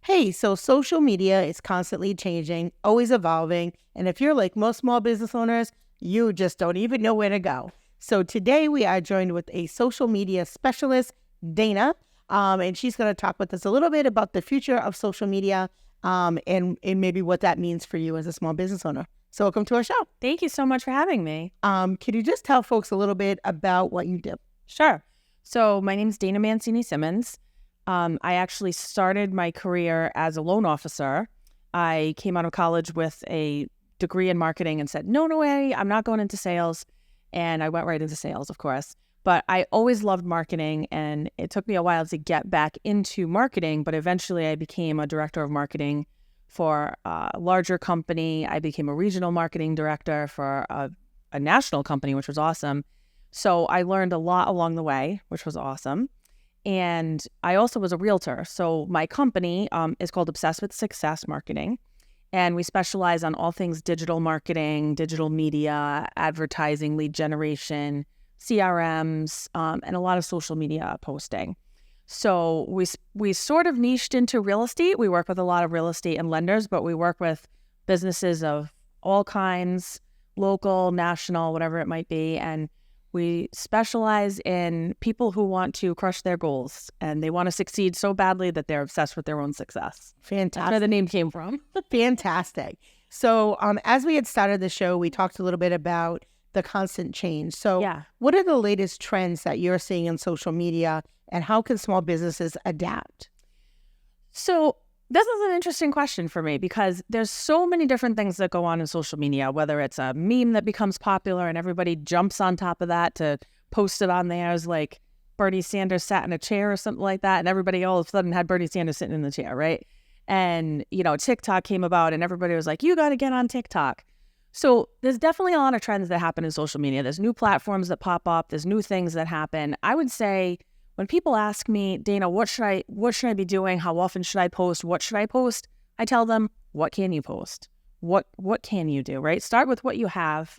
Hey, so social media is constantly changing, always evolving. And if you're like most small business owners, you just don't even know where to go. So today we are joined with a social media specialist, Dana, and she's going to talk with us a little bit about the future of social media and maybe what that means for you as a small business owner. So welcome to our show. Thank you so much for having me. Could you just tell folks a little bit about what you do? Sure. So my name's Dana Mancini-Simmons. I actually started my career as a loan officer. I came out of college with a degree in marketing and said, no way, I'm not going into sales. And I went right into sales, of course. But I always loved marketing, and it took me a while to get back into marketing. But eventually I became a director of marketing for a larger company. I became a regional marketing director for a national company, which was awesome. So I learned a lot along the way, which was awesome. And I also was a realtor. So my company is called Obsessed with Success Marketing. And we specialize on all things digital marketing, digital media, advertising, lead generation, CRMs, and a lot of social media posting. So we sort of niched into real estate. We work with a lot of real estate and lenders, but we work with businesses of all kinds, local, national, whatever it might be. And we specialize in people who want to crush their goals, and they want to succeed so badly that they're obsessed with their own success. Fantastic. That's where the name came from. Fantastic. So as we had started the show, we talked a little bit about the constant change. So what are the latest trends that you're seeing in social media, and how can small businesses adapt? So this is an interesting question for me, because there's so many different things that go on in social media, whether it's a meme that becomes popular and everybody jumps on top of that to post it on theirs, like Bernie Sanders sat in a chair or something like that, and everybody all of a sudden had Bernie Sanders sitting in the chair, right? And, TikTok came about and everybody was like, you got to get on TikTok. So there's definitely a lot of trends that happen in social media. There's new platforms that pop up. There's new things that happen. I would say when people ask me, Dana, what should I be doing? How often should I post? What should I post? I tell them, what can you post? What can you do, right? Start with what you have.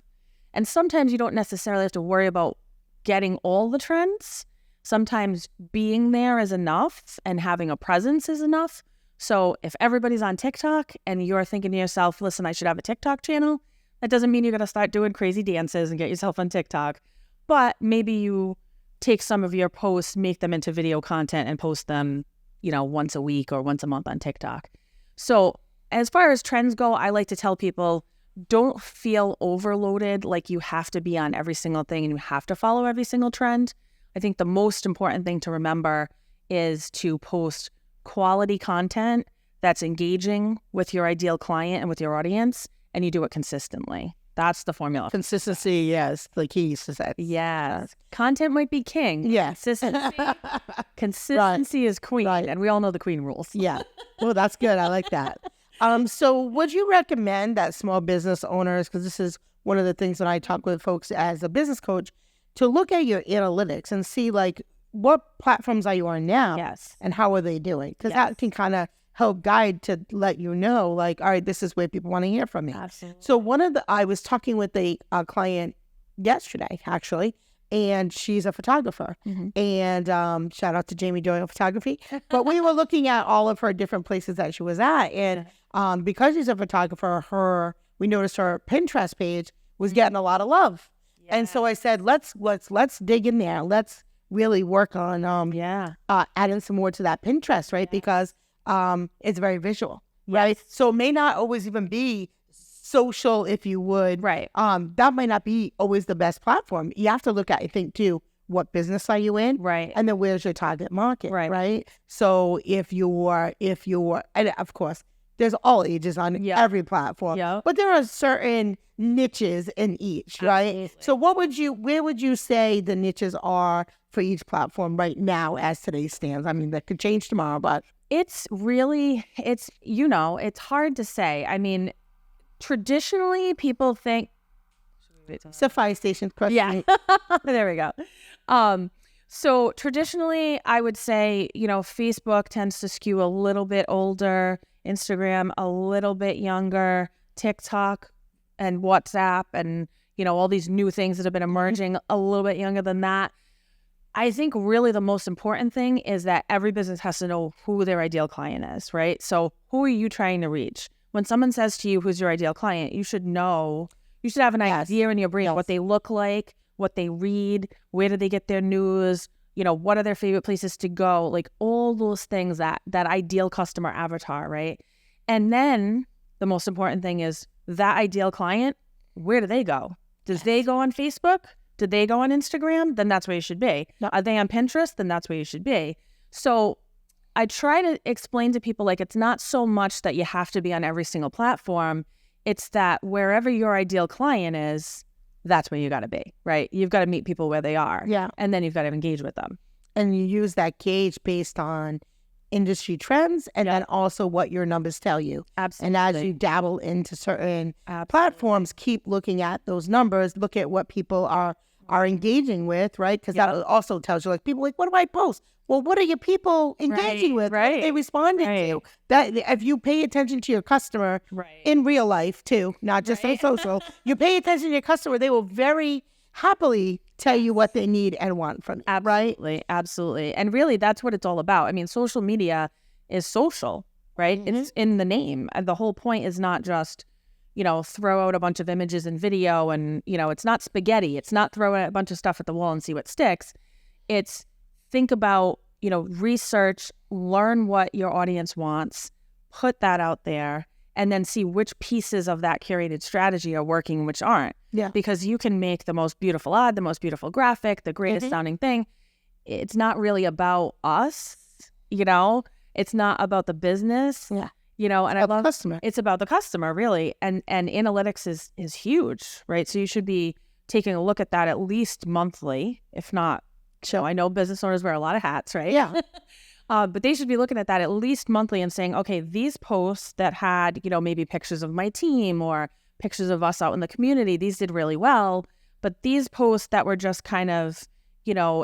And sometimes you don't necessarily have to worry about getting all the trends. Sometimes being there is enough, and having a presence is enough. So if everybody's on TikTok and you're thinking to yourself, listen, I should have a TikTok channel, that doesn't mean you're going to start doing crazy dances and get yourself on TikTok. But maybe you take some of your posts, make them into video content, and post them, once a week or once a month on TikTok. So as far as trends go, I like to tell people, don't feel overloaded, like you have to be on every single thing and you have to follow every single trend. I think the most important thing to remember is to post quality content that's engaging with your ideal client and with your audience, and you do it consistently. That's the formula. Consistency, yes, the key to that. Yes. Content might be king. Yes. Consistency is queen, right. And we all know the queen rules. Yeah. Well, that's good. I like that. So would you recommend that small business owners, because this is one of the things that I talk with folks as a business coach, to look at your analytics and see like what platforms are you on now? Yes. And how are they doing? Because that can kind of help guide to let you know, like, all right, this is where people want to hear from me. Absolutely. So I was talking with a client yesterday, actually, and she's a photographer. Mm-hmm. And shout out to Jamie Doyle Photography. But we were looking at all of her different places that she was at. And because she's a photographer, we noticed her Pinterest page was getting a lot of love. Yeah. And so I said, let's dig in there. Let's really work on adding some more to that Pinterest, right? Yeah. Because it's very visual, right? So it may not always even be social, if you would. Right. That might not be always the best platform. You have to look at, I think, too, what business are you in? Right. And then where's your target market? Right. So if you're, and of course, there's all ages on every platform. Yeah. But there are certain niches in each, right? Absolutely. So where would you say the niches are for each platform right now as today stands? I mean, that could change tomorrow, but it's hard to say. I mean, traditionally people think it's a fire station question. Yeah. There we go. So traditionally I would say, Facebook tends to skew a little bit older, Instagram a little bit younger, TikTok and WhatsApp and, all these new things that have been emerging a little bit younger than that. I think really the most important thing is that every business has to know who their ideal client is, right? So who are you trying to reach? When someone says to you, who's your ideal client, you should know, you should have an idea in your brain what they look like, what they read, where do they get their news, what are their favorite places to go, like all those things, that ideal customer avatar, right? And then the most important thing is that ideal client, where do they go? Does they go on Facebook? Do they go on Instagram? Then that's where you should be. No. Are they on Pinterest? Then that's where you should be. So I try to explain to people, like, it's not so much that you have to be on every single platform. It's that wherever your ideal client is, that's where you got to be, right? You've got to meet people where they are. Yeah. And then you've got to engage with them. And you use that gauge based on industry trends and then also what your numbers tell you. Absolutely. And as you dabble into certain platforms, keep looking at those numbers, look at what people are engaging with, right? Because that also tells you, like, people like, what do I post? Well, what are your people engaging with? What are they responding to? That if you pay attention to your customer in real life too, not just on social, you pay attention to your customer, they will very happily tell you what they need and want from you. Absolutely. Absolutely. And really, that's what it's all about. I mean, social media is social, right? Mm-hmm. It's in the name. And the whole point is not just, throw out a bunch of images and video and, it's not spaghetti. It's not throw out a bunch of stuff at the wall and see what sticks. It's think about, research, learn what your audience wants, put that out there, and then see which pieces of that curated strategy are working, which aren't. Yeah. Because you can make the most beautiful ad, the most beautiful graphic, the greatest sounding thing. It's not really about us, It's not about the business. Yeah. And I love the customer. It's about the customer, really. And analytics is huge, right? So you should be taking a look at that at least monthly, if not. So I know business owners wear a lot of hats, right? Yeah. But they should be looking at that at least monthly and saying, okay, these posts that had, maybe pictures of my team or pictures of us out in the community, these did really well. But these posts that were just kind of,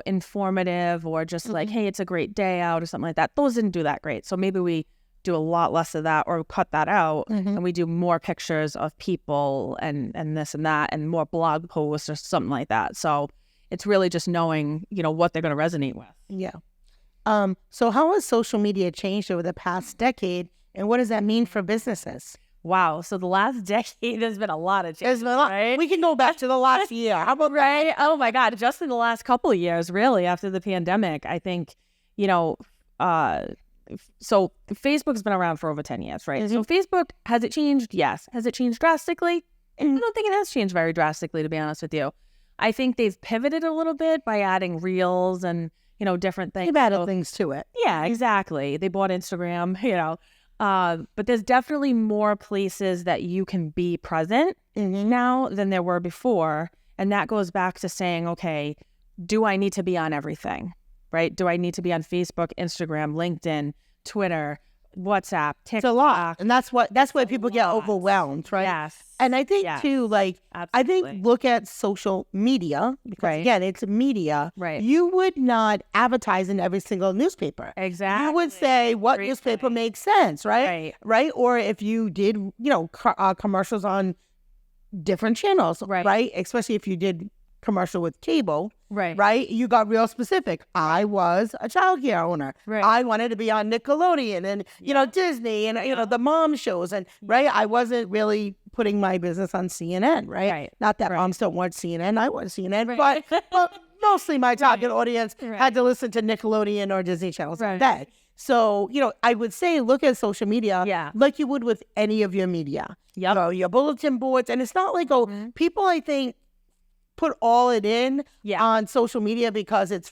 informative or just like, hey, it's a great day out or something like that, those didn't do that great. So maybe we do a lot less of that or cut that out and we do more pictures of people and this and that and more blog posts or something like that. So it's really just knowing, what they're going to resonate with. Yeah. So how has social media changed over the past decade, and what does that mean for businesses? Wow. So the last decade, there's been a lot of change. There's been a lot. Right? We can go back to the last year. How about right? Oh my God. Just in the last couple of years, really, after the pandemic, I think, so Facebook's been around for over 10 years, right? So Facebook, has it changed? Yes. Has it changed drastically? I don't think it has changed very drastically, to be honest with you. I think they've pivoted a little bit by adding reels and, different things. They've added things to it. Yeah, exactly. They bought Instagram, but there's definitely more places that you can be present now than there were before. And that goes back to saying, okay, do I need to be on everything, right? Do I need to be on Facebook, Instagram, LinkedIn, Twitter, WhatsApp, TikTok? It's a lot. And that's why people get overwhelmed, right? Yes. And I think too, like, absolutely. I think look at social media, because again, it's media. Right. You would not advertise in every single newspaper. Exactly. You would say what newspaper makes sense, right? Right. Or if you did, commercials on different channels, right? Especially if you did commercial with cable, right? You got real specific. I was a childcare owner. Right. I wanted to be on Nickelodeon and Disney and the mom shows and I wasn't really putting my business on CNN, right? Not that moms don't watch CNN. I watch CNN, but mostly my target audience had to listen to Nickelodeon or Disney channels all day. So, I would say look at social media like you would with any of your media. Your bulletin boards. And it's not like, people, I think, put all it in on social media because it's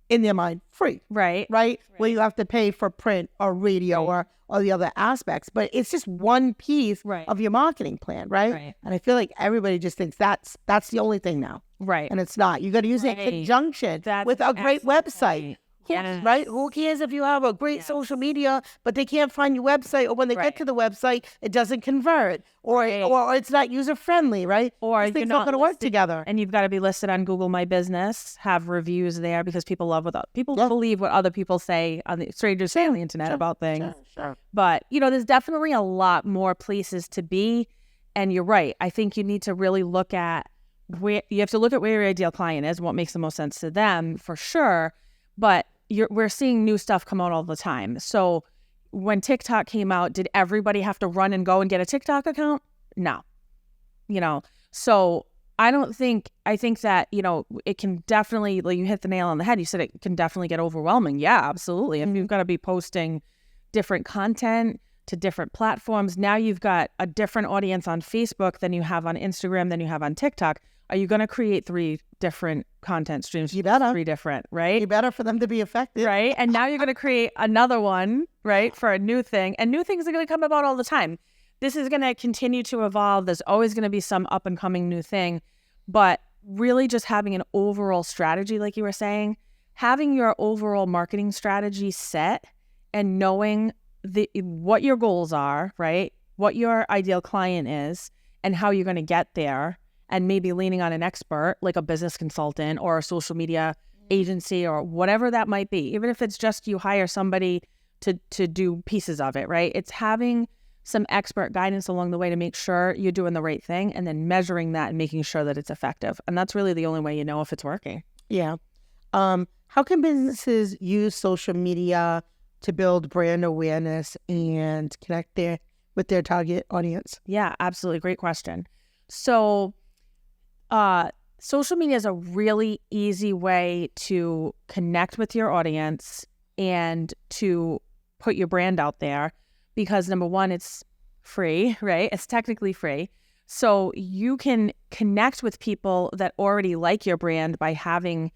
in their mind free. Right. Where you have to pay for print or radio or the other aspects. But it's just one piece of your marketing plan, right? And I feel like everybody just thinks that's the only thing now. Right. And it's not. You got to use it in conjunction with a great website. Yes. Right? Who cares if you have a great social media, but they can't find your website, or when they get to the website, it doesn't convert, or it's not user friendly, right? Or things not going to work together. And you've got to be listed on Google My Business, have reviews there because people love believe what other people say on the strangers say on the internet about things. Sure. But there's definitely a lot more places to be, and you're right. I think you need to really look at where you have to look at where your ideal client is, what makes the most sense to them for sure. But we're seeing new stuff come out all the time. So when TikTok came out, did everybody have to run and go and get a TikTok account? No. So I think that, it can definitely, like you hit the nail on the head. You said it can definitely get overwhelming. Yeah, absolutely. And you've got to be posting different content to different platforms. Now you've got a different audience on Facebook than you have on Instagram, than you have on TikTok. Are you going to create 3 different content streams? You better. 3 different, right? You better for them to be effective. Right. And now you're going to create another one, right, for a new thing. And new things are going to come about all the time. This is going to continue to evolve. There's always going to be some up and coming new thing. But really just having an overall strategy, like you were saying, having your overall marketing strategy set and knowing what your goals are, right? What your ideal client is and how you're going to get there, and maybe leaning on an expert like a business consultant or a social media agency or whatever that might be. Even if it's just you hire somebody to do pieces of it, right? It's having some expert guidance along the way to make sure you're doing the right thing, and then measuring that and making sure that it's effective. And that's really the only way you know if it's working. Yeah. How can businesses use social media to build brand awareness and connect with their target audience? Yeah, absolutely. Great question. So social media is a really easy way to connect with your audience and to put your brand out there, because number one, it's free, right? It's technically free. So you can connect with people that already like your brand by having,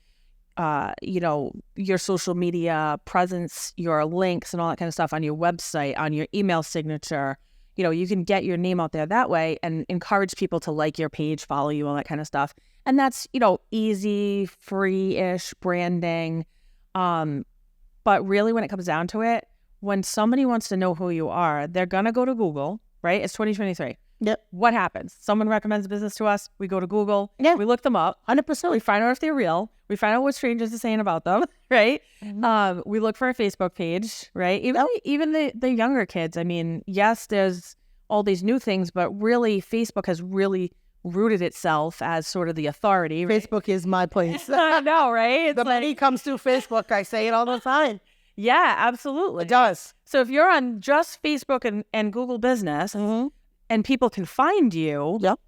your social media presence, your links and all that kind of stuff on your website, on your email signature. You can get your name out there that way and encourage people to like your page, follow you, all that kind of stuff. And that's, easy, free-ish branding. But really when it comes down to it, when somebody wants to know who you are, they're going to go to Google, right? It's 2023. Yep. What happens? Someone recommends a business to us. We go to Google. Yeah. We look them up. 100%. We find out if they're real. We find out what strangers are saying about them, right? Mm-hmm. We look for a Facebook page, right? Even the younger kids. I mean, yes, there's all these new things, but really Facebook has really rooted itself as sort of the authority. Right? Facebook is my place. I know, right? It's the money comes through Facebook. I say it all the time. Yeah, absolutely. It does. So if you're on just Facebook and Google Business, mm-hmm. and people can find you, yep,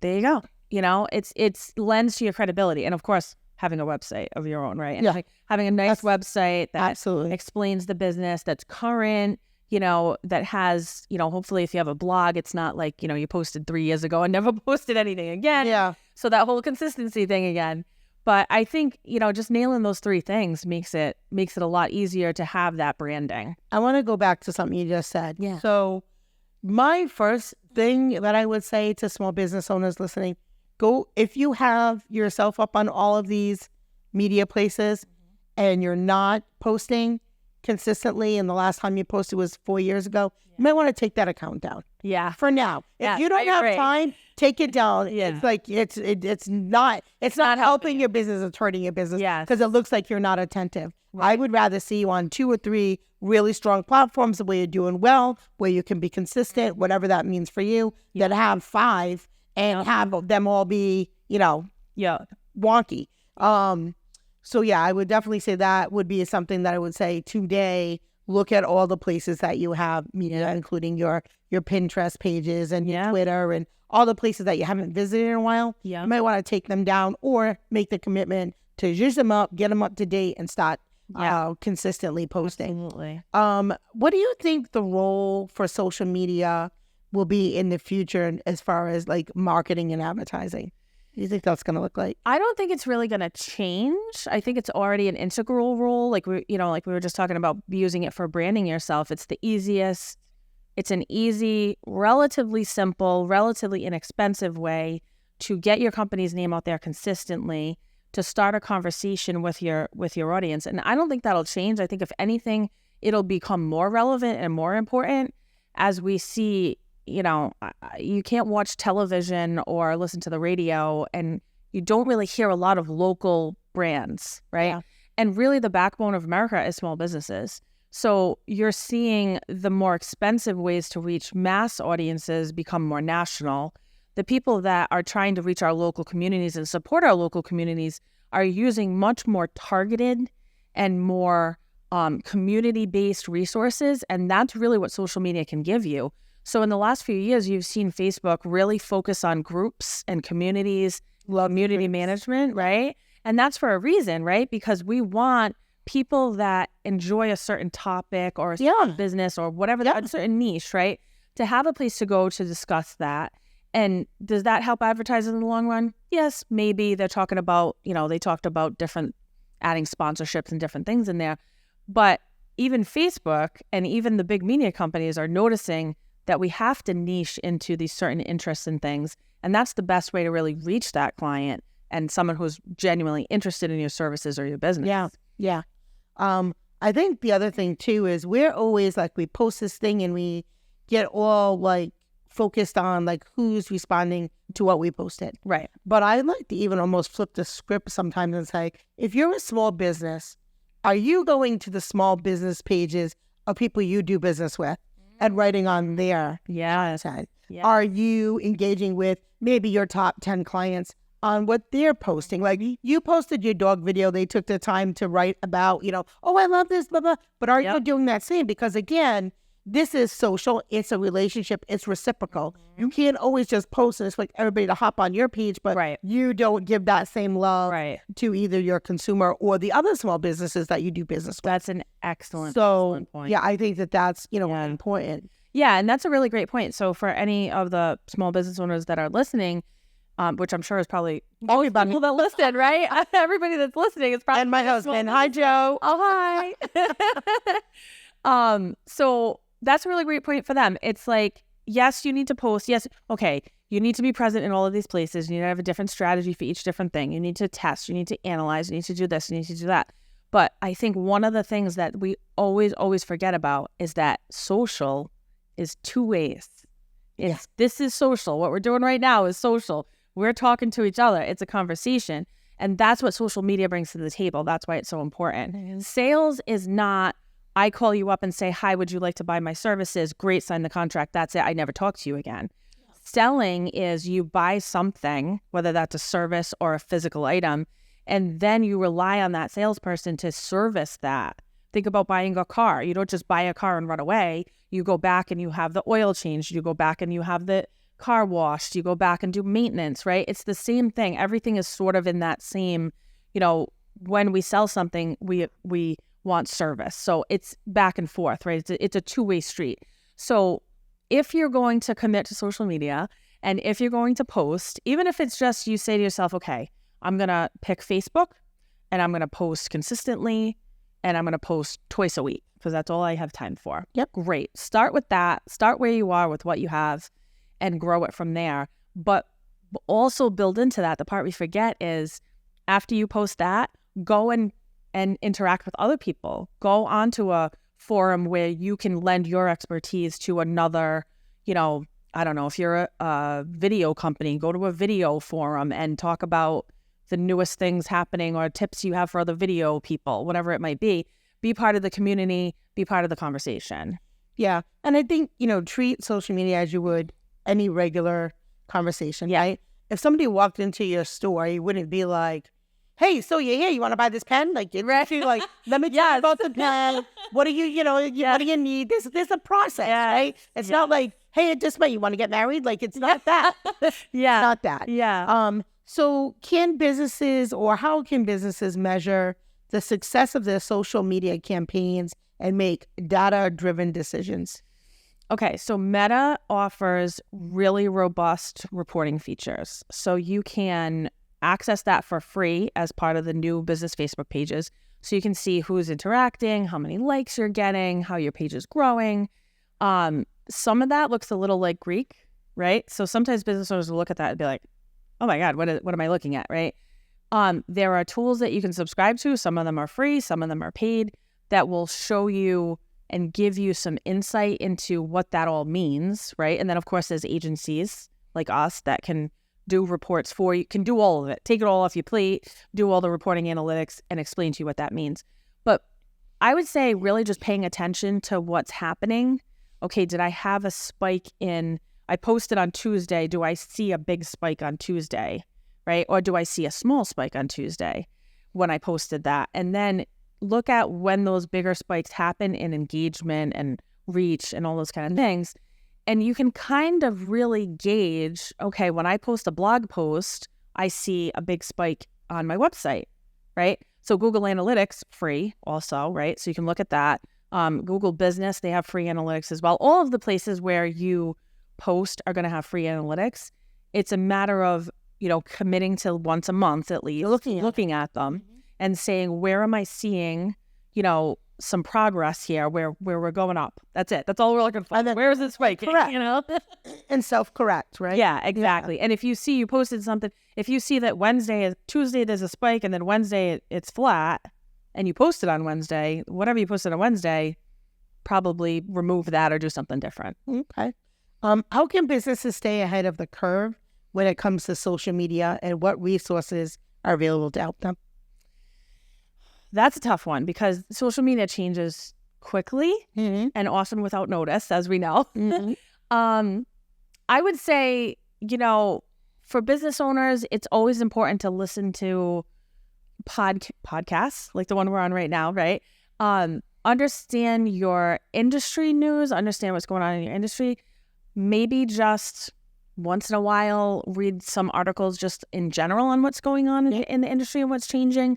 there you go. It's lends to your credibility. And of course, having a website of your own, right? And having a nice website that absolutely explains the business, that's current, that has, hopefully if you have a blog, it's not like, you posted 3 years ago and never posted anything again. Yeah. So that whole consistency thing again. But I think, just nailing those 3 things makes it a lot easier to have that branding. I want to go back to something you just said. Yeah. So my first thing that I would say to small business owners listening, if you have yourself up on all of these media places and you're not posting consistently, and the last time you posted was 4 years ago, you might want to take that account down. Yeah. For now. Yeah, if you don't have time, take it down. Yeah. It's like it's not helping your business, it's hurting your business. Yes. Because it looks like you're not attentive. Right. I would rather see you on 2 or 3 really strong platforms where you're doing well, where you can be consistent, whatever that means for you, than have 5 and have them all be, wonky. So yeah, I would definitely say that would be something that I would say today. Look at all the places that you have media, including your Pinterest pages and your Twitter and all the places that you haven't visited in a while. Yeah. You might want to take them down or make the commitment to use them up, get them up to date, and start consistently posting. Absolutely. What do you think the role for social media will be in the future as far as like marketing and advertising? What do you think that's going to look like? I don't think it's really going to change. I think it's already an integral role. Like we were just talking about using it for branding yourself. It's the easiest. It's an easy, relatively simple, relatively inexpensive way to get your company's name out there consistently, to start a conversation with your audience. And I don't think that'll change. I think if anything, it'll become more relevant and more important as we see. You can't watch television or listen to the radio and you don't really hear a lot of local brands, right? Yeah. And really the backbone of America is small businesses. So you're seeing the more expensive ways to reach mass audiences become more national. the people that are trying to reach our local communities and support our local communities are using much more targeted and more community-based resources. And that's really what social media can give you. So in the last few years, you've seen Facebook really focus on groups and communities, community management, right? And that's for a reason, right? Because we want people that enjoy a certain topic or a certain business or whatever, a certain niche, right? To have a place to go to discuss that. And does that help advertisers in the long run? Yes, maybe. They're talking about, they talked about adding sponsorships and different things in there. But even Facebook and even the big media companies are noticing that we have to niche into these certain interests and things. And that's the best way to really reach that client and someone who's genuinely interested in your services or your business. Yeah. I think the other thing too is we're always like, we post this thing and we get all like focused on like who's responding to what we posted. Right. But I like to even almost flip the script sometimes and say, if you're a small business, are you going to the small business pages of people you do business with and writing on their content? Yeah. Are you engaging with maybe your top 10 clients on what they're posting? Like you posted your dog video, they took the time to write about, oh, I love this, blah, blah. But are you doing that same? Because again, this is social, it's a relationship, it's reciprocal. You can't always just post and expect everybody to hop on your page, but you don't give that same love to either your consumer or the other small businesses that you do business with. That's an excellent point. Yeah, I think that's, important. Yeah, and that's a really great point. So for any of the small business owners that are listening, which I'm sure is probably everybody people that listen, right? Everybody that's listening is probably and my husband. Hi, Joe. Oh, hi. So that's a really great point for them. It's like, yes, you need to post. Yes, okay, you need to be present in all of these places. You need to have a different strategy for each different thing. You need to test. You need to analyze. You need to do this. You need to do that. But I think one of the things that we always forget about is that social is two ways. This is social. What we're doing right now is social. We're talking to each other. It's a conversation. And that's what social media brings to the table. That's why it's so important. Sales is not, I call you up and say, hi, would you like to buy my services? Great, sign the contract. That's it. I never talk to you again. Selling is you buy something, whether that's a service or a physical item, and then you rely on that salesperson to service that. Think about buying a car. You don't just buy a car and run away. You go back and you have the oil changed. You go back and you have the car washed. You go back and do maintenance, right? It's the same thing. Everything is sort of in that same, when we sell something, we want service. So it's back and forth, right? It's a two-way street. So if you're going to commit to social media and if you're going to post, even if it's just you say to yourself, okay, I'm going to pick Facebook and I'm going to post consistently and I'm going to post twice a week because that's all I have time for. Yep. Great. Start with that. Start where you are with what you have and grow it from there. But also build into that. The part we forget is after you post that, go and interact with other people. Go onto a forum where you can lend your expertise to another, I don't know, if you're a video company, go to a video forum and talk about the newest things happening or tips you have for other video people, whatever it might be. Be part of the community, be part of the conversation. Yeah. And I think, treat social media as you would any regular conversation, right? If somebody walked into your store, you wouldn't be like, hey, so you're here, you want to buy this pen? Like, it's actually like, let me tell you about the pen. What do you, what do you need? There's a process, right? It's not like, hey, I just met, you want to get married? Like, it's not that. Not that. Yeah. So can businesses or how can businesses measure the success of their social media campaigns and make data-driven decisions? Okay, so Meta offers really robust reporting features. So you can access that for free as part of the new business Facebook pages. So you can see who's interacting, how many likes you're getting, how your page is growing. Some of that looks a little like Greek, right? So sometimes business owners will look at that and be like, oh my God, what am I looking at, right? There are tools that you can subscribe to. Some of them are free, some of them are paid, that will show you and give you some insight into what that all means, right? And then, of course, there's agencies like us that can do reports for you, can do all of it, take it all off your plate, do all the reporting analytics, and explain to you what that means. But I would say really just paying attention to what's happening. Okay, did I have a spike in, I posted on Tuesday. Do I see a big spike on Tuesday, right? Or do I see a small spike on Tuesday when I posted that? And then look at when those bigger spikes happen in engagement and reach and all those kind of things. And you can kind of really gauge, okay, when I post a blog post, I see a big spike on my website, right? So Google Analytics, free also, right? So you can look at that. Google Business, they have free analytics as well. All of the places where you post are going to have free analytics. It's a matter of, committing to once a month at least, looking at them and saying, where am I seeing, some progress here where we're going up. That's it. That's all we're looking for. Where is this spike? Correct. And self-correct, right? Yeah, exactly. Yeah. And if you see you posted something, if you see that Tuesday there's a spike and then Wednesday it's flat and you posted on Wednesday, whatever you posted on Wednesday, probably remove that or do something different. Okay. How can businesses stay ahead of the curve when it comes to social media, and what resources are available to help them? That's a tough one because social media changes quickly and often without notice, as we know. I would say, for business owners, it's always important to listen to podcasts like the one we're on right now, right? Understand your industry news, understand what's going on in your industry. Maybe just once in a while, read some articles just in general on what's going on in the industry and what's changing.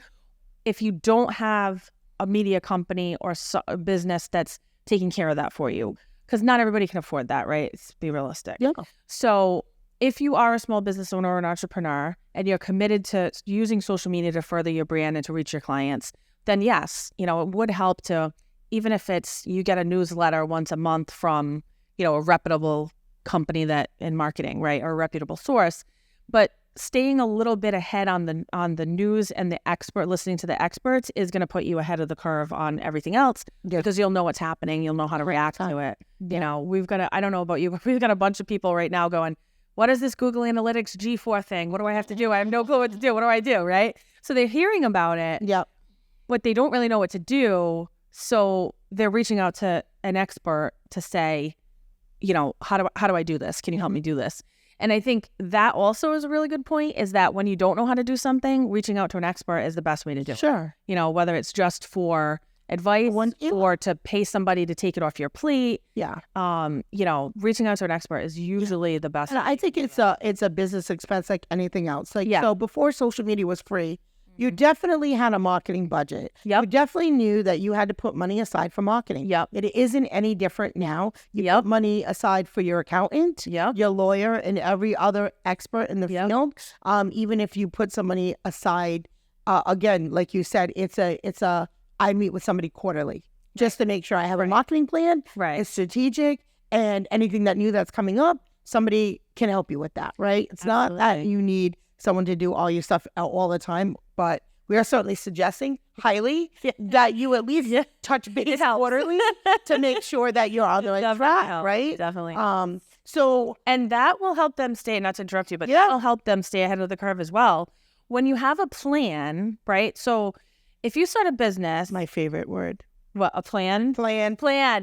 If you don't have a media company or a business that's taking care of that for you, because not everybody can afford that, right? Let's be realistic. Yeah. So if you are a small business owner or an entrepreneur and you're committed to using social media to further your brand and to reach your clients, then yes, it would help to, even if it's you get a newsletter once a month from, a reputable company that in marketing, right? Or a reputable source, but staying a little bit ahead on the news and listening to the experts is going to put you ahead of the curve on everything else because you'll know what's happening. You'll know how to react to it. I don't know about you, but we've got a bunch of people right now going, what is this Google Analytics G4 thing? What do I have to do? I have no clue what to do. What do I do? Right. So they're hearing about it, but they don't really know what to do. So they're reaching out to an expert to say, how do I do this? Can you help me do this? And I think that also is a really good point, is that when you don't know how to do something, reaching out to an expert is the best way to do it. Sure. Whether it's just for advice or to pay somebody to take it off your plate. Yeah. Reaching out to an expert is usually the best. And I think it's a business expense like anything else. So before social media was free, you definitely had a marketing budget. Yep. You definitely knew that you had to put money aside for marketing. Yep. It isn't any different now. You put money aside for your accountant, your lawyer, and every other expert in the field. Even if you put some money aside, again, like you said, I meet with somebody quarterly just to make sure I have a marketing plan. Right. It's strategic, and anything that's coming up, somebody can help you with that. Right. It's not that you need someone to do all your stuff all the time, but we are certainly suggesting highly that you at least touch base quarterly to make sure that you're on the right track, right? Definitely. And that will help them stay, not to interrupt you, but that will help them stay ahead of the curve as well. When you have a plan, right? So if you start a business, my favorite word. What, a plan? Plan.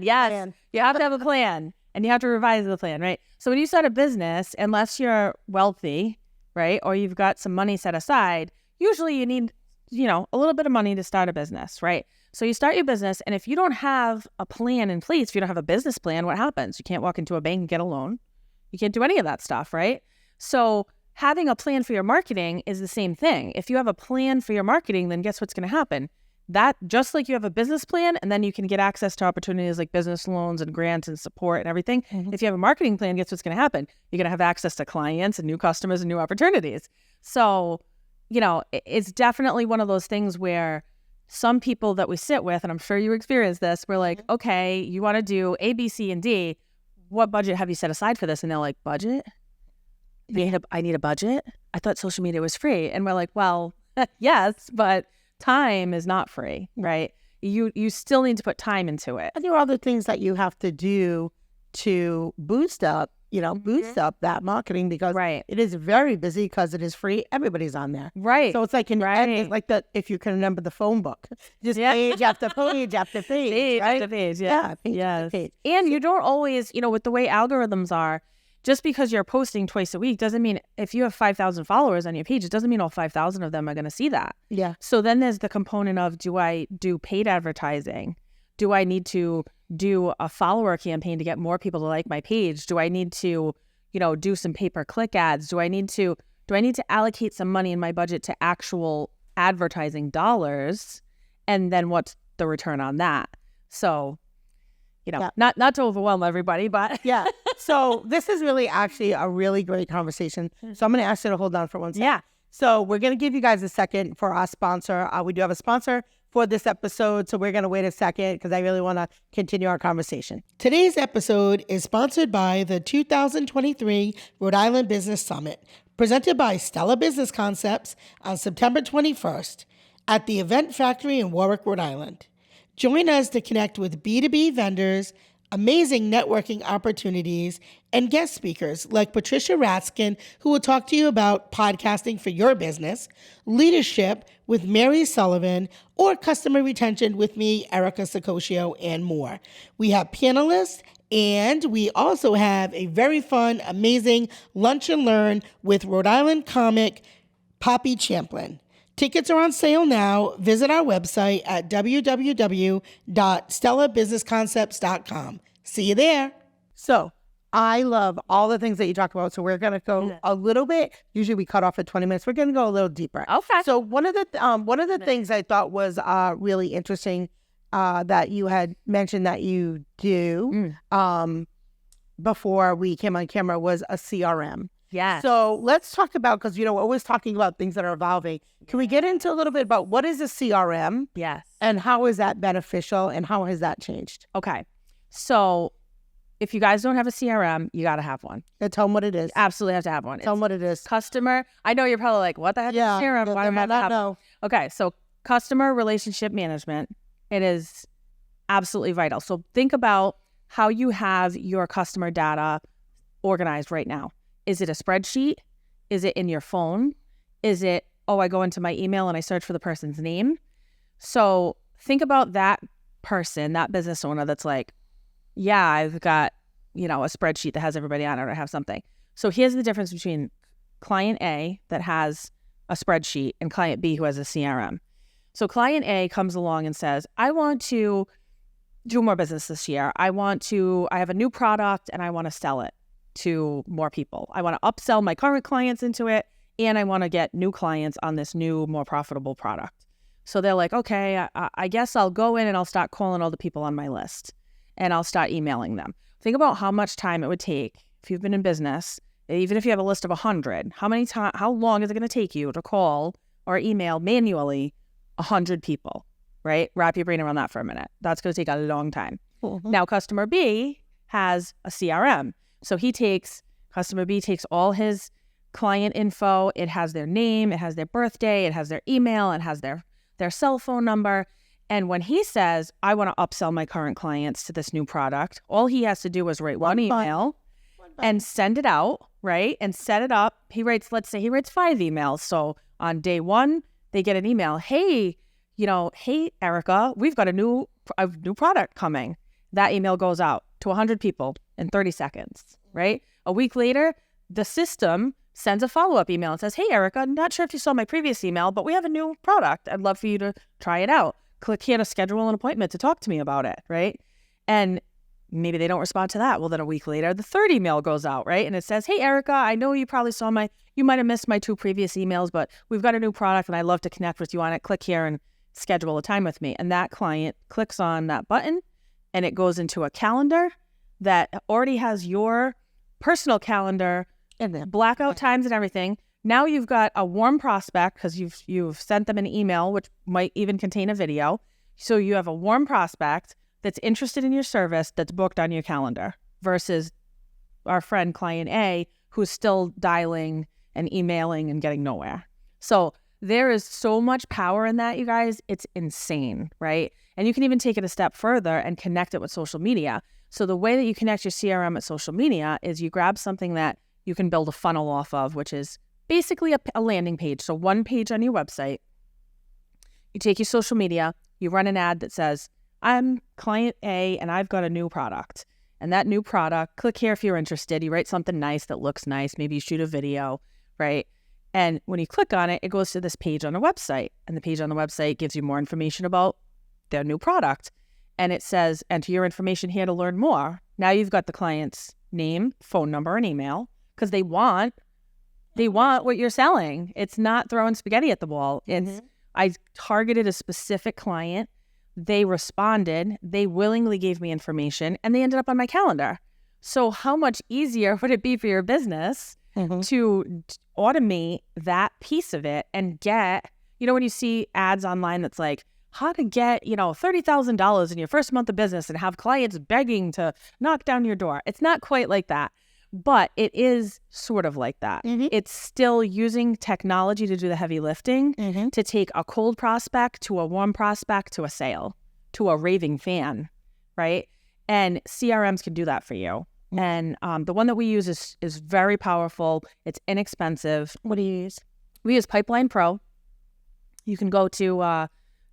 Yes. Plan. You have to have a plan and you have to revise the plan, right? So when you start a business, unless you're wealthy, right, or you've got some money set aside, usually you need, a little bit of money to start a business, right? So you start your business, and if you don't have a plan in place, if you don't have a business plan, what happens? You can't walk into a bank and get a loan. You can't do any of that stuff, right? So having a plan for your marketing is the same thing. If you have a plan for your marketing, then guess what's going to happen? That, just like you have a business plan, and then you can get access to opportunities like business loans and grants and support and everything. If you have a marketing plan, guess what's going to happen? You're going to have access to clients and new customers and new opportunities. So, it's definitely one of those things where some people that we sit with, and I'm sure you experience this, we're like, okay, you want to do A, B, C, and D. What budget have you set aside for this? And they're like, budget? I need a budget? I thought social media was free. And we're like, well, yes, but time is not free, right? You still need to put time into it. And there are other things that you have to do to boost up that marketing, because it is very busy because it is free. Everybody's on there. Right. So it's like it's like if you can remember the phone book, just page after page after page, page right? after page, page after page. And you don't always, with the way algorithms are, just because you're posting twice a week doesn't mean if you have 5,000 followers on your page, it doesn't mean all 5,000 of them are going to see that. Yeah. So then there's the component of, do I do paid advertising? Do I need to do a follower campaign to get more people to like my page? Do I need to, do some pay-per-click ads? Do I need to allocate some money in my budget to actual advertising dollars? And then what's the return on that? So, not to overwhelm everybody, but yeah. So this is really actually a really great conversation. So I'm going to ask you to hold on for 1 second. Yeah. So we're going to give you guys a second for our sponsor. We do have a sponsor for this episode, so we're going to wait a second because I really want to continue our conversation. Today's episode is sponsored by the 2023 Rhode Island Business Summit, presented by Stella Business Concepts on September 21st at the Event Factory in Warwick, Rhode Island. Join us to connect with B2B vendors, amazing networking opportunities, and guest speakers like Patricia Raskin, who will talk to you about podcasting for your business, leadership with Mary Sullivan, or customer retention with me, Erica Sacosio, and more. We have panelists, and we also have a very fun, amazing lunch and learn with Rhode Island comic Poppy Champlin. Tickets are on sale now. Visit our website at www.stellabusinessconcepts.com. See you there. So I love all the things that you talk about. So we're going to go a little bit. Usually we cut off at 20 minutes. We're going to go a little deeper. Okay. So one of the things I thought was really interesting that you had mentioned that you do before we came on camera was a CRM. Yeah. So let's talk about, because, we're always talking about things that are evolving. Can we get into a little bit about what is a CRM? Yes. And how is that beneficial and how has that changed? Okay. So if you guys don't have a CRM, you got to have one. Tell them what it is. Absolutely have to have one. Tell them what it is. Customer. I know you're probably like, what the heck is a CRM? Why do I not know? Okay. So customer relationship management, it is absolutely vital. So think about how you have your customer data organized right now. Is it a spreadsheet? Is it in your phone? Is it, I go into my email and I search for the person's name? So think about that person, that business owner that's like, yeah, I've got, a spreadsheet that has everybody on it, or I have something. So here's the difference between client A that has a spreadsheet and client B who has a CRM. So client A comes along and says, I want to do more business this year. I have a new product and I want to sell it to more people. I want to upsell my current clients into it, and I want to get new clients on this new, more profitable product. So they're like, okay, I guess I'll go in and I'll start calling all the people on my list and I'll start emailing them. Think about how much time it would take if you've been in business, even if you have a list of 100, how long is it going to take you to call or email manually 100 people, right? Wrap your brain around that for a minute. That's going to take a long time. Mm-hmm. Now, customer B has a CRM. So customer B takes all his client info. It has their name, it has their birthday, it has their email, it has their cell phone number. And when he says, I want to upsell my current clients to this new product, all he has to do is write one email and send it out, right? And set it up. Let's say he writes 5 emails. So on day 1, they get an email. Hey, hey, Erica, we've got a new product coming. That email goes out to 100 people in 30 seconds, right? A week later, the system sends a follow-up email and says, hey, Erica, not sure if you saw my previous email, but we have a new product. I'd love for you to try it out. Click here to schedule an appointment to talk to me about it, right? And maybe they don't respond to that. Well, then a week later, the 3rd email goes out, right? And it says, hey, Erica, I know you probably you might have missed my 2 previous emails, but we've got a new product and I'd love to connect with you on it. Click here and schedule a time with me. And that client clicks on that button and it goes into a calendar that already has your personal calendar and then blackout times and everything. Now you've got a warm prospect because you've sent them an email, which might even contain a video. So you have a warm prospect that's interested in your service that's booked on your calendar versus our friend client A who's still dialing and emailing and getting nowhere. So there is so much power in that, you guys. It's insane, right? And you can even take it a step further and connect it with social media. So the way that you connect your CRM with social media is you grab something that you can build a funnel off of, which is basically a landing page. So one page on your website, you take your social media, you run an ad that says, I'm client A and I've got a new product. and that new product, click here if you're interested. You write something nice that looks nice. Maybe you shoot a video, right? And when you click on it, it goes to this page on the website. And the page on the website gives you more information about their new product. And it says, enter your information here to learn more. Now you've got the client's name, phone number, and email, because they want what you're selling. It's not throwing spaghetti at the wall. It's I targeted a specific client. They responded. They willingly gave me information, and they ended up on my calendar. So how much easier would it be for your business to automate that piece of it and get, when you see ads online that's like, how to get, $30,000 in your first month of business and have clients begging to knock down your door. It's not quite like that, but it is sort of like that. It's still using technology to do the heavy lifting, to take a cold prospect to a warm prospect to a sale, to a raving fan, right? And CRMs can do that for you. And the one that we use is very powerful. It's inexpensive. What do you use? We use Pipeline Pro. You can go to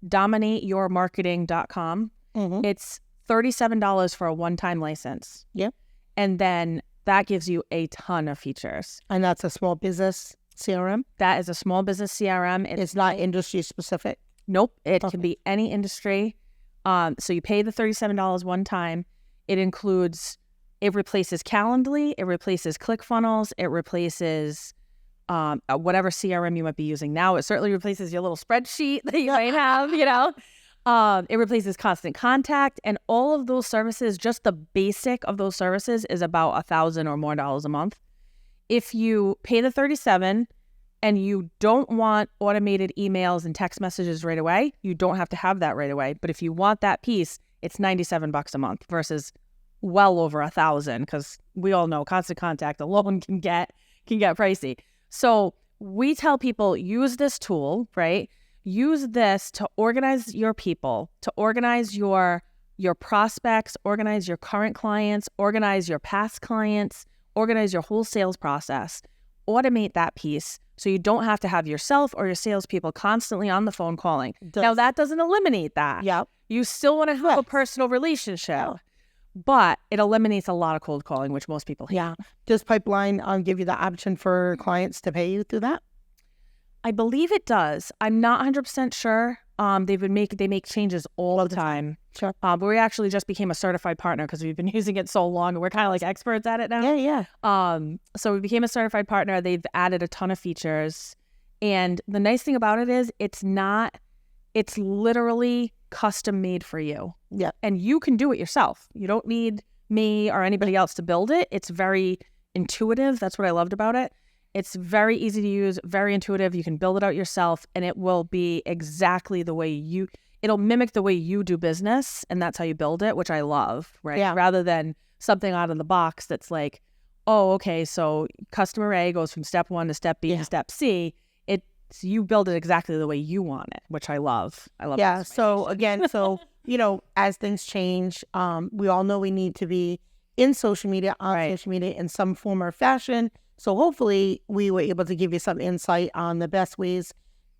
dominateyourmarketing.com. It's $37 for a one-time license. Yep. And then that gives you a ton of features. And that's a small business CRM? That is a small business CRM. It's not industry specific? Nope. It can be any industry. So you pay the $37 one time. It replaces Calendly. It replaces ClickFunnels. It replaces whatever CRM you might be using now. It certainly replaces your little spreadsheet that you might have, It replaces Constant Contact, and all of those services, just the basic of those services is about $1,000 or more a month. If you pay the $37 and you don't want automated emails and text messages right away, you don't have to have that right away. But if you want that piece, it's $97 a month versus well over $1,000, because we all know Constant Contact alone can get pricey. So we tell people, use this tool, right? Use this to organize your people, to organize your prospects, organize your current clients, organize your past clients, organize your whole sales process. Automate that piece so you don't have to have yourself or your salespeople constantly on the phone calling. Now, that doesn't eliminate that. Yep. You still want to have a personal relationship, but it eliminates a lot of cold calling, which most people hate. Yeah. Does Pipeline give you the option for clients to pay you through that? I believe it does. I'm not 100% sure. They make changes all the time. Sure. But we actually just became a certified partner because we've been using it so long, and we're kind of like experts at it now. Yeah. So we became a certified partner. They've added a ton of features, and the nice thing about it is it's literally custom made for you. Yeah. And you can do it yourself. You don't need me or anybody else to build it. It's very intuitive. That's what I loved about it. It's very easy to use, very intuitive. You can build it out yourself, and it will be exactly the way it'll mimic the way you do business, and that's how you build it, which I love, right? Yeah. Rather than something out of the box that's like, oh, okay, so customer A goes from step 1 to step B to step C. You build it exactly the way you want it, which I love. Yeah. So again, as things change, we all know we need to be in social media, social media in some form or fashion. So hopefully we were able to give you some insight on the best ways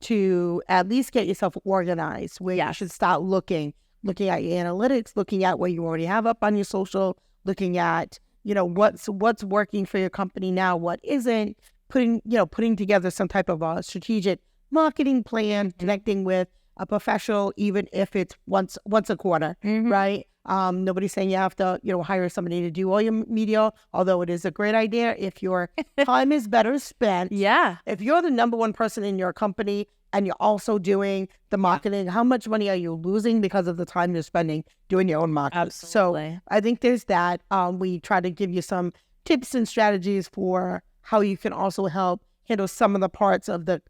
to at least get yourself organized, where you should start looking at your analytics, looking at what you already have up on your social, looking at, what's working for your company now, what isn't, putting together some type of a strategic marketing plan, connecting with a professional, even if it's once a quarter, right? Nobody's saying you have to, hire somebody to do all your media, although it is a great idea if your time is better spent. Yeah. If If you're the number one person in your company and you're also doing the marketing, how much money are you losing because of the time you're spending doing your own marketing? Absolutely. So I think there's that. We try to give you some tips and strategies for how you can also help handle some of the parts of the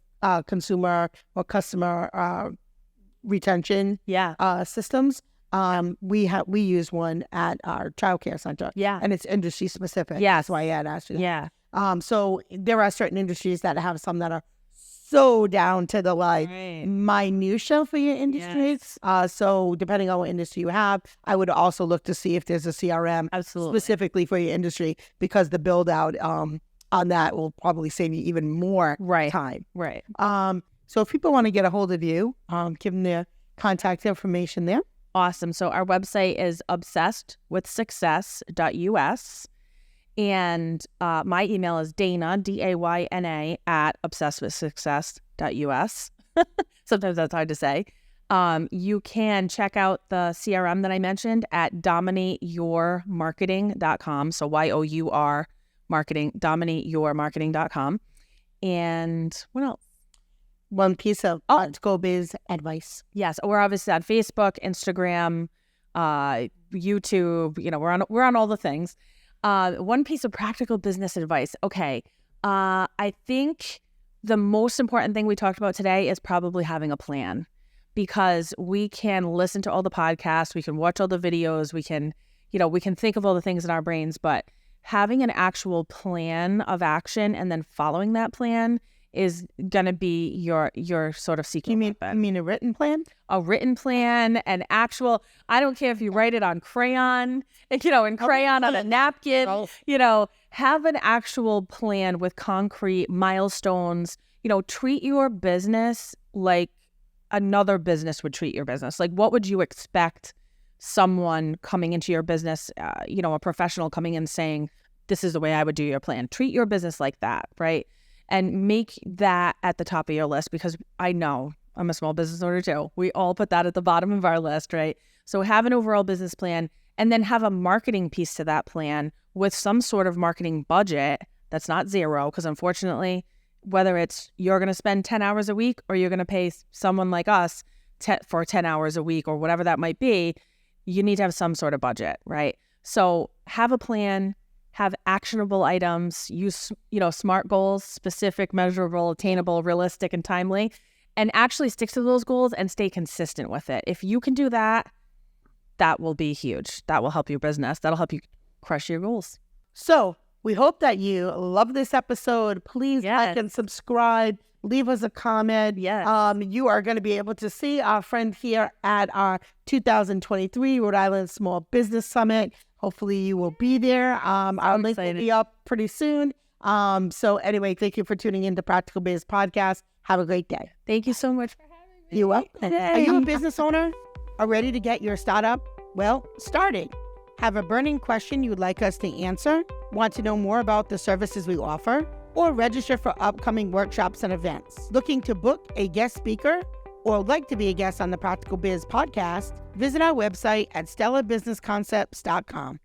consumer or customer retention systems. We use one at our childcare center. Yeah. And it's industry specific. Yes. That's why I had asked you that. Yeah. So there are certain industries that have some that are so down to the minutia for your industry. Yes. So depending on what industry you have, I would also look to see if there's a CRM specifically for your industry, because the build out on that will probably save you even more time. Right. So if people want to get a hold of you, give them their contact information there. Awesome. So our website is obsessedwithsuccess.us. And my email is Dana, Dayna, at obsessedwithsuccess.us. Sometimes that's hard to say. You can check out the CRM that I mentioned at dominateyourmarketing.com. So YOUR marketing, dominateyourmarketing.com. And what else? One piece of practical biz advice. Yes, we're obviously on Facebook, Instagram, YouTube. We're on all the things. One piece of practical business advice. Okay, I think the most important thing we talked about today is probably having a plan, because we can listen to all the podcasts, we can watch all the videos, we can think of all the things in our brains, but having an actual plan of action and then following that plan is going to be your sort of secret weapon. You mean a written plan? A written plan, an actual, I don't care if you write it on crayon, on a napkin, have an actual plan with concrete milestones. Treat your business like another business would treat your business. Like, what would you expect someone coming into your business, a professional coming in saying, this is the way I would do your plan? Treat your business like that, right? And make that at the top of your list, because I know I'm a small business owner too. We all put that at the bottom of our list, right? So have an overall business plan, and then have a marketing piece to that plan with some sort of marketing budget that's not zero, because unfortunately, whether it's you're going to spend 10 hours a week or you're going to pay someone like us for 10 hours a week or whatever that might be, you need to have some sort of budget, right? So have a plan, have actionable items, use, SMART goals, specific, measurable, attainable, realistic, and timely, and actually stick to those goals and stay consistent with it. If you can do that, that will be huge. That will help your business. That'll help you crush your goals. So we hope that you love this episode. Please like and subscribe. Leave us a comment. Yes. You are going to be able to see our friend here at our 2023 Rhode Island Small Business Summit. Hopefully you will be there. Our link will be up pretty soon. So anyway, thank you for tuning in to Practical Biz Podcast. Have a great day. Thank you so much for having me. You're welcome. Are you a business owner? Are ready to get your startup? Well, started. Have a burning question you would like us to answer? Want to know more about the services we offer? Or register for upcoming workshops and events? Looking to book a guest speaker? Or like to be a guest on the Practical Biz Podcast? Visit our website at stellabusinessconcepts.com.